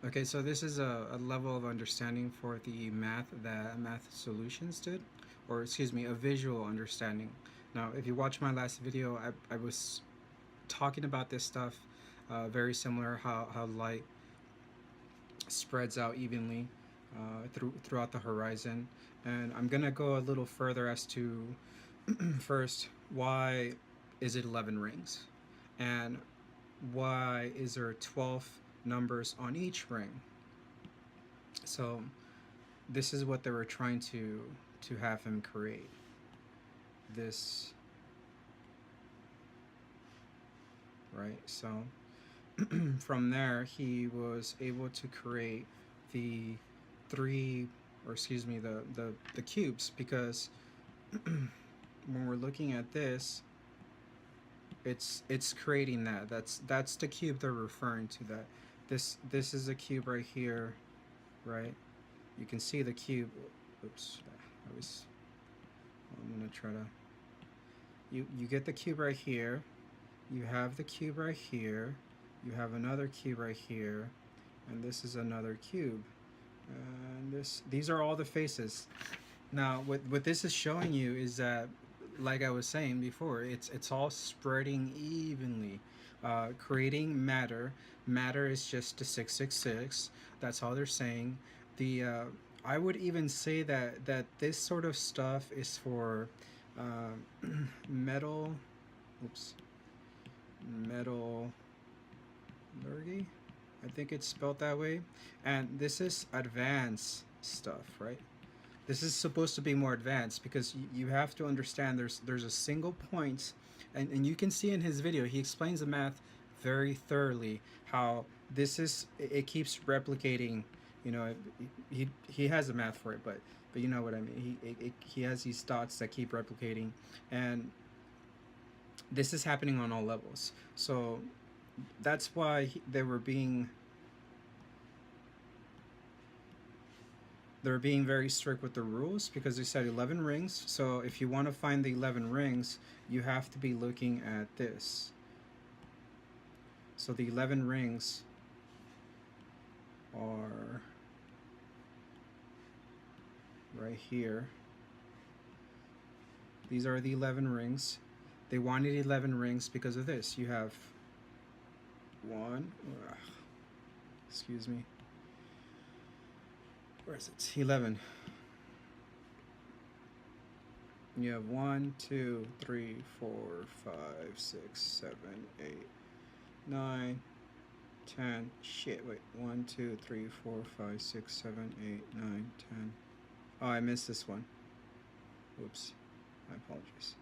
Okay, so this is a level of understanding for the math that Math Solutions did, or excuse me, a visual understanding. Now, if you watch my last video, I was talking about this stuff, very similar how light spreads out evenly throughout the horizon, and I'm gonna go a little further as to first, why is it 11 rings, and why is there 12 numbers on each ring? So this is what they were trying to have him create. This, right? So from there he was able to create the three, or excuse me, the cubes, because when we're looking at this, it's creating that. That's the cube they're referring to. That this is a cube right here, right? You can see the cube. Oops, I was. I'm gonna try to. You get the cube right here. You have the cube right here. You have another cube right here, and this is another cube. And these are all the faces. Now, what this is showing you is that, like I was saying before, it's all spreading evenly, creating matter. Matter is just the 666. That's all they're saying. The I would even say that this sort of stuff is for metal. Oops, metallurgy. I think it's spelled that way. And this is advanced stuff, right? This is supposed to be more advanced, because you have to understand there's a single point, and you can see in his video he explains the math very thoroughly, how this is, it keeps replicating. You know, he has a math for it, but you know what I mean. He has these dots that keep replicating, and this is happening on all levels. So that's why they were being very strict with the rules, because they said 11 rings. So if you want to find the 11 rings, you have to be looking at this. So the 11 rings are right here. These are the 11 rings. They wanted 11 rings because of this. You have one, excuse me, where is it? 11. You have 1, 2, 3, 4, 5, 6, 7, 8, 9, 10. Shit, wait. 1, 2, 3, 4, 5, 6, 7, 8, 9, 10. Oh, I missed this one. Whoops. My apologies.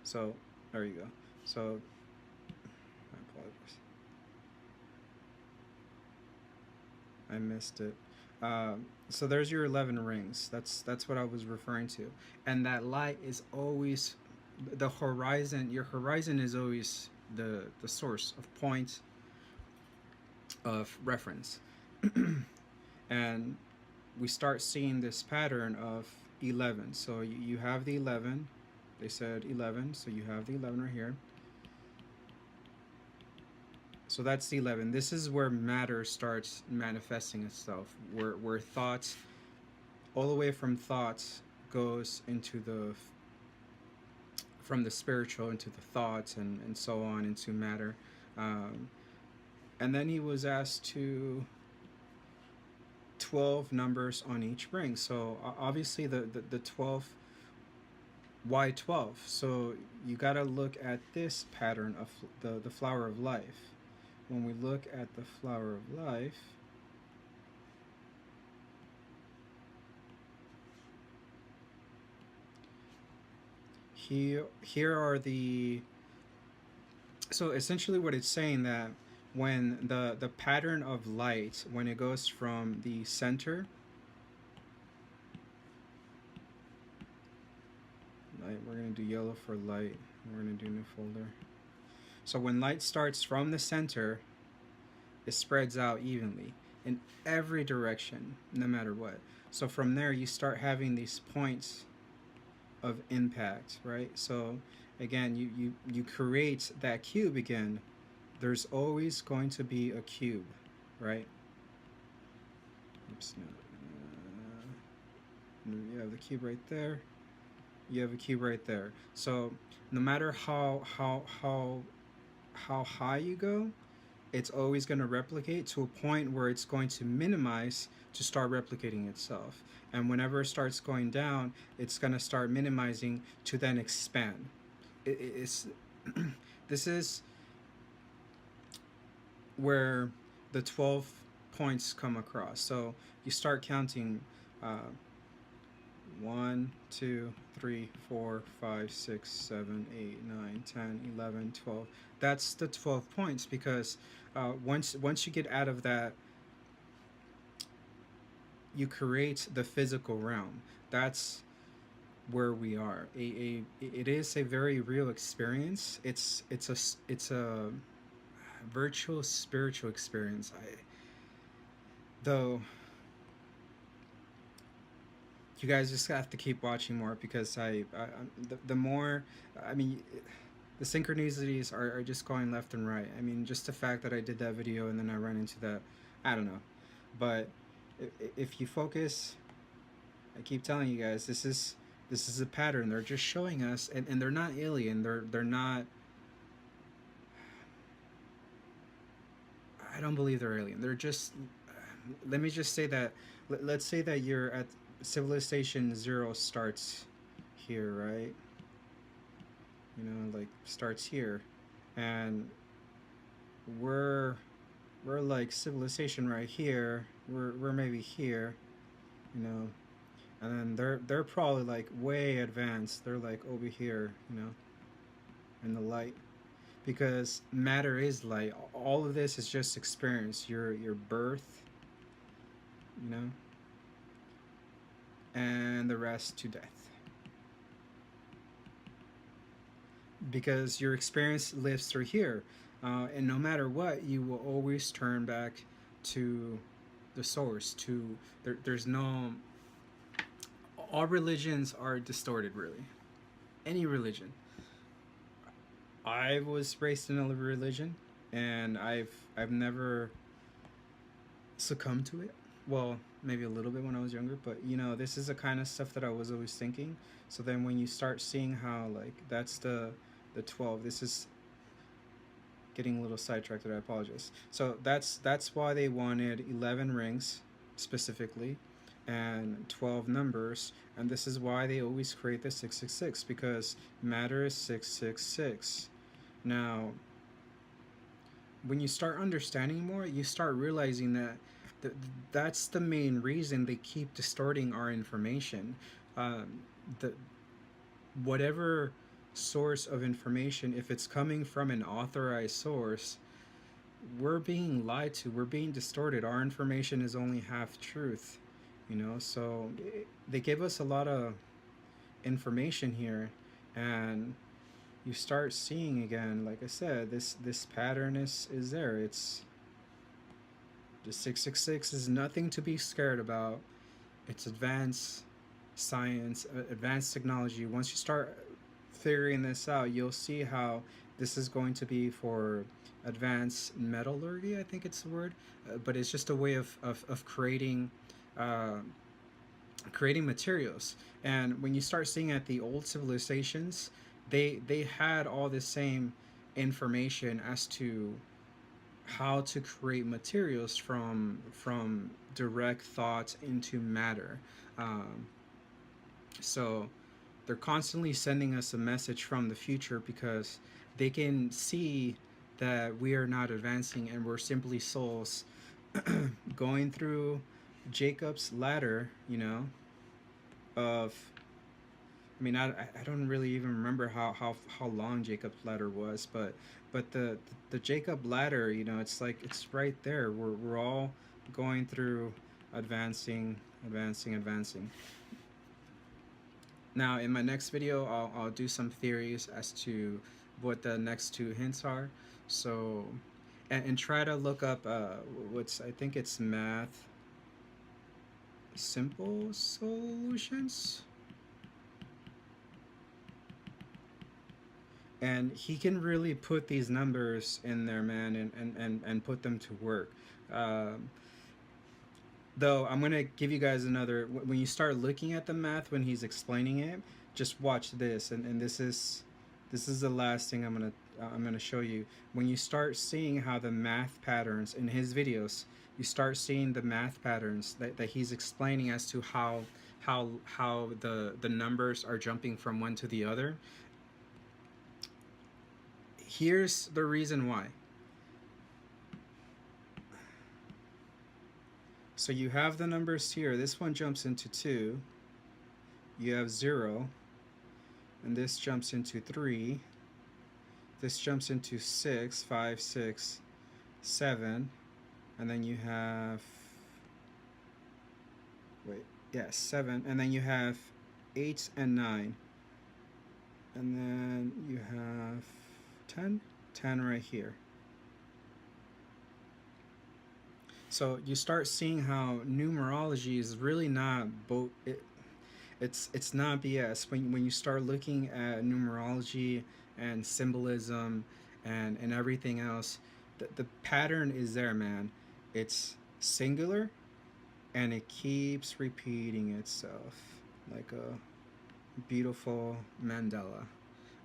So, there you go. So, my apologies. I missed it. So there's your 11 rings. That's what I was referring to. And that light is always the horizon. Your horizon is always the source of point of reference. And we start seeing this pattern of 11. So you have the 11. They said 11, so you have the 11 right here. So that's the 11. This is where matter starts manifesting itself, where thoughts, all the way from thoughts, goes into from the spiritual into the thoughts, and so on into matter. Um, and then he was asked to 12 numbers on each ring. So obviously the 12, why 12? So you got to look at this pattern of the flower of life. When we look at the flower of life, here are the, so essentially what it's saying, that when the pattern of light, when it goes from the center, light, we're going to do yellow for light, we're going to do new folder. So when light starts from the center, it spreads out evenly in every direction, no matter what. So from there, you start having these points of impact, right? So again, you create that cube again, there's always going to be a cube, right? Oops, no. You have the cube right there. You have a cube right there. So no matter how high you go, it's always going to replicate to a point where it's going to minimize to start replicating itself. And whenever it starts going down, it's going to start minimizing to then expand. It's this is where the 12 points come across. So you start counting uh, 1, 2, 3, 4, 5, 6, 7, 8, 9, 10, 11, 12. That's the 12 points because once you get out of that, you create the physical realm. That's where we are. It is a very real experience. It's a virtual spiritual experience. Though you guys just have to keep watching more because the more, I mean, the synchronicities are just going left and right. I mean, just the fact that I did that video and then I ran into that, I don't know. But if you focus, I keep telling you guys, this is a pattern. They're just showing us, and they're not alien. They're not. I don't believe they're alien. They're just. Let me just say that. Let's say that you're at civilization 0 starts here, right? You know, like starts here, and we're we're like civilization right here. We're maybe here, you know, and then they're probably like way advanced. They're like over here, you know, in the light because matter is light. All of this is just experience. Your birth, you know, and the rest to death. Because your experience lives through here, and no matter what, you will always turn back to the source. There's no. All religions are distorted, really. Any religion. I was raised in a religion, and I've never succumbed to it. Well, maybe a little bit when I was younger, but you know, this is the kind of stuff that I was always thinking. So then when you start seeing how like that's the 12, this is getting a little sidetracked. I apologize. So that's why they wanted 11 rings specifically and 12 numbers, and this is why they always create the 666 because matter is 666. Now, when you start understanding more, you start realizing that th- that's the main reason they keep distorting our information. The whatever source of information, if it's coming from an authorized source, we're being lied to. We're being distorted. Our information is only half truth, you know. So they give us a lot of information here, and you start seeing again. Like I said, this pattern is there. It's the 666 is nothing to be scared about. It's advanced science, advanced technology. Once you start figuring this out, you'll see how this is going to be for advanced metallurgy. I think it's the word, but it's just a way of uh, creating materials. And when you start seeing at the old civilizations, they had all the same information as to how to create materials from direct thoughts into matter. Um, so they're constantly sending us a message from the future because they can see that we are not advancing and we're simply souls going through Jacob's ladder, you know, of I mean, I don't really even remember how long Jacob's ladder was, but the Jacob ladder, you know, it's like it's right there. We're all going through advancing, advancing, advancing. Now, in my next video, I'll do some theories as to what the next two hints are. So, and try to look up what's I think it's math simple solutions. And he can really put these numbers in there, man, and put them to work. Um, though I'm gonna give you guys another. When you start looking at the math when he's explaining it, just watch this, and this is the last thing I'm gonna show you. When you start seeing how the math patterns in his videos, you start seeing the math patterns that he's explaining as to how the numbers are jumping from one to the other. Here's the reason why. So you have the numbers here. This one jumps into 2. You have 0. And this jumps into 3. This jumps into 6, 5, 6, 7. And then you have... Wait. Yeah, 7. And then you have 8 and 9. And then you have 10. 10 right here. So you start seeing how numerology is really not it's not BS when you start looking at numerology and symbolism and everything else. The pattern is there, man. It's singular and it keeps repeating itself like a beautiful mandala,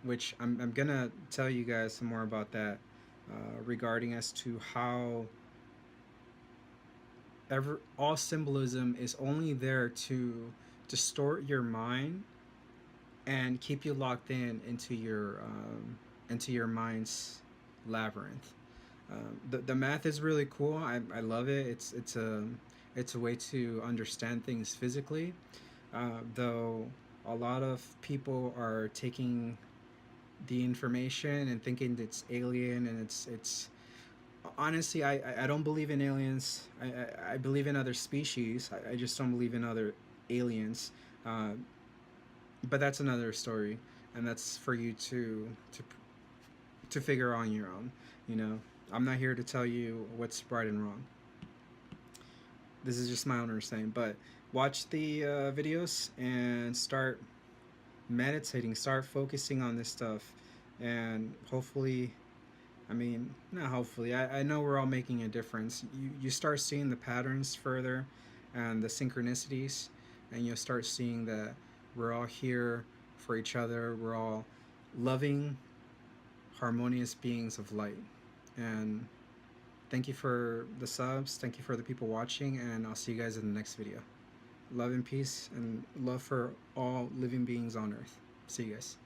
which I'm gonna tell you guys some more about that regarding as to how all symbolism is only there to distort your mind and keep you locked in into your mind's labyrinth. The math is really cool. I love it. It's a way to understand things physically. Though a lot of people are taking the information and thinking it's alien, and it's honestly, I don't believe in aliens. I believe in other species. I just don't believe in other aliens. Uh, but that's another story, and that's for you to figure on your own. You know, I'm not here to tell you what's right and wrong. This is just my own understanding. But watch the videos and start meditating. Start focusing on this stuff, and hopefully, I mean, not hopefully. I know we're all making a difference. You start seeing the patterns further and the synchronicities, and you'll start seeing that we're all here for each other. We're all loving, harmonious beings of light. And thank you for the subs. Thank you for the people watching, and I'll see you guys in the next video. Love and peace, and love for all living beings on earth. See you guys.